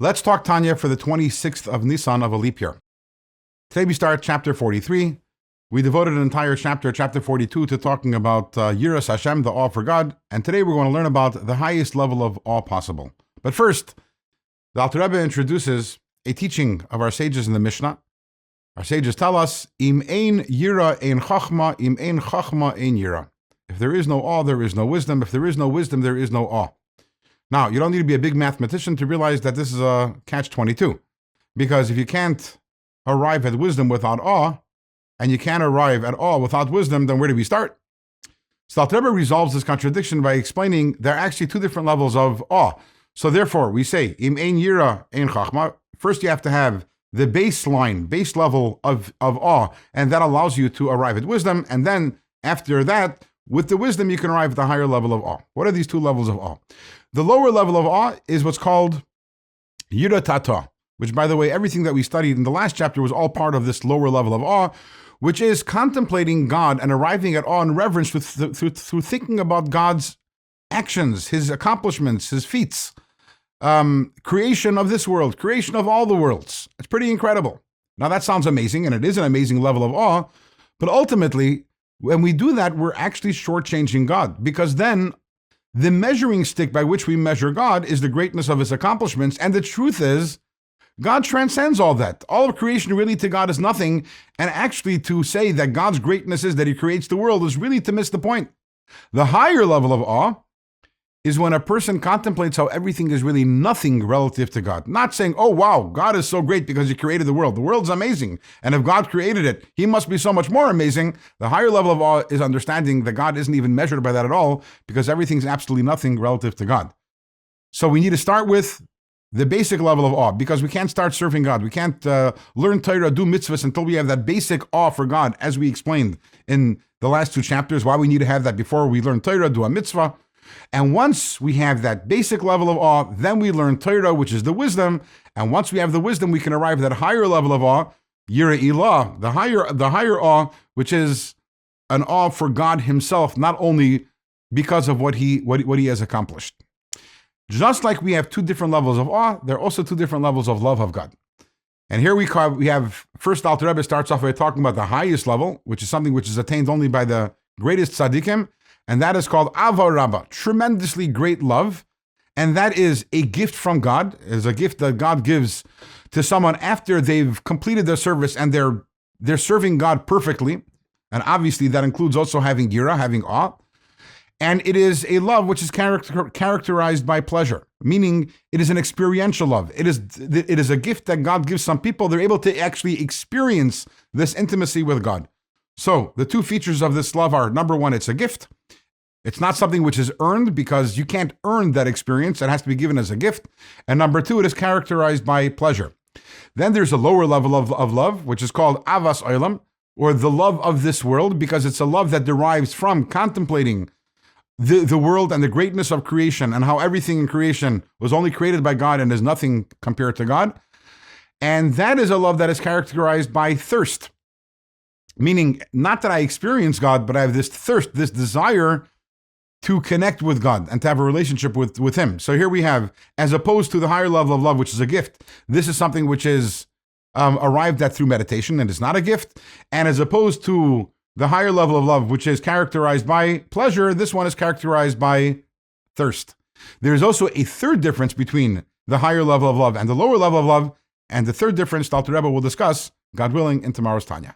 Let's talk Tanya for the 26th of Nisan of a leap year. Today we start chapter 43. We devoted an entire chapter 42, to talking about Yiras Hashem, the awe for God. And today we're going to learn about the highest level of awe possible. But first, the Alter Rebbe introduces a teaching of our sages in the Mishnah. Our sages tell us, Im ein yira ein chachma, im ein chachma ein yira. If there is no awe, there is no wisdom. If there is no wisdom, there is no awe. Now, you don't need to be a big mathematician to realize that this is a Catch-22. Because if you can't arrive at wisdom without awe, and you can't arrive at awe without wisdom, then where do we start? So Alter Rebbe resolves this contradiction by explaining there are actually two different levels of awe. So therefore, we say, Im ein yira ein chachma. First, you have to have the base level of awe, and that allows you to arrive at wisdom. And then after that, with the wisdom, you can arrive at the higher level of awe. What are these two levels of awe? The lower level of awe is what's called yira tata, which, by the way, everything that we studied in the last chapter was all part of this lower level of awe, which is contemplating God and arriving at awe and reverence through thinking about God's actions, His accomplishments, His feats, creation of this world, creation of all the worlds. It's pretty incredible. Now that sounds amazing, and it is an amazing level of awe, but ultimately, when we do that, we're actually shortchanging God, because then the measuring stick by which we measure God is the greatness of His accomplishments, and the truth is, God transcends all that. All of creation really to God is nothing, and actually to say that God's greatness is that He creates the world is really to miss the point. The higher level of awe is when a person contemplates how everything is really nothing relative to God. Not saying, oh wow, God is so great because He created the world. The world's amazing, and if God created it, He must be so much more amazing. The higher level of awe is understanding that God isn't even measured by that at all, because everything's absolutely nothing relative to God. So we need to start with the basic level of awe, because we can't start serving God. We can't learn Torah, do mitzvahs until we have that basic awe for God, as we explained in the last two chapters, why we need to have that before we learn Torah, do a mitzvah. And once we have that basic level of awe, then we learn Torah, which is the wisdom. And once we have the wisdom, we can arrive at that higher level of awe, Yira Ilah, the higher awe, which is an awe for God Himself, not only because of what He has accomplished. Just like we have two different levels of awe, there are also two different levels of love of God. And here we have, first Alter Rebbe starts off by talking about the highest level, which is something which is attained only by the greatest tzaddikim, and that is called Ava Rabbah, tremendously great love. And that is a gift from God, is a gift that God gives to someone after they've completed their service and they're serving God perfectly. And obviously that includes also having yira, having awe. And it is a love which is characterized by pleasure, meaning it is an experiential love. It is a gift that God gives some people. They're able to actually experience this intimacy with God. So the two features of this love are, number one, it's a gift. It's not something which is earned, because you can't earn that experience. It has to be given as a gift. And number two, it is characterized by pleasure. Then there's a lower level of love, which is called Avas Olam, or the love of this world, because it's a love that derives from contemplating the world and the greatness of creation, and how everything in creation was only created by God and is nothing compared to God. And that is a love that is characterized by thirst, meaning not that I experience God, but I have this thirst, this desire to connect with God and to have a relationship with Him. So here we have, as opposed to the higher level of love, which is a gift, this is something which is arrived at through meditation, and it's not a gift. And as opposed to the higher level of love, which is characterized by pleasure, this one is characterized by thirst. There's also a third difference between the higher level of love and the lower level of love, and the third difference, Alter Rebbe will discuss, God willing, in tomorrow's Tanya.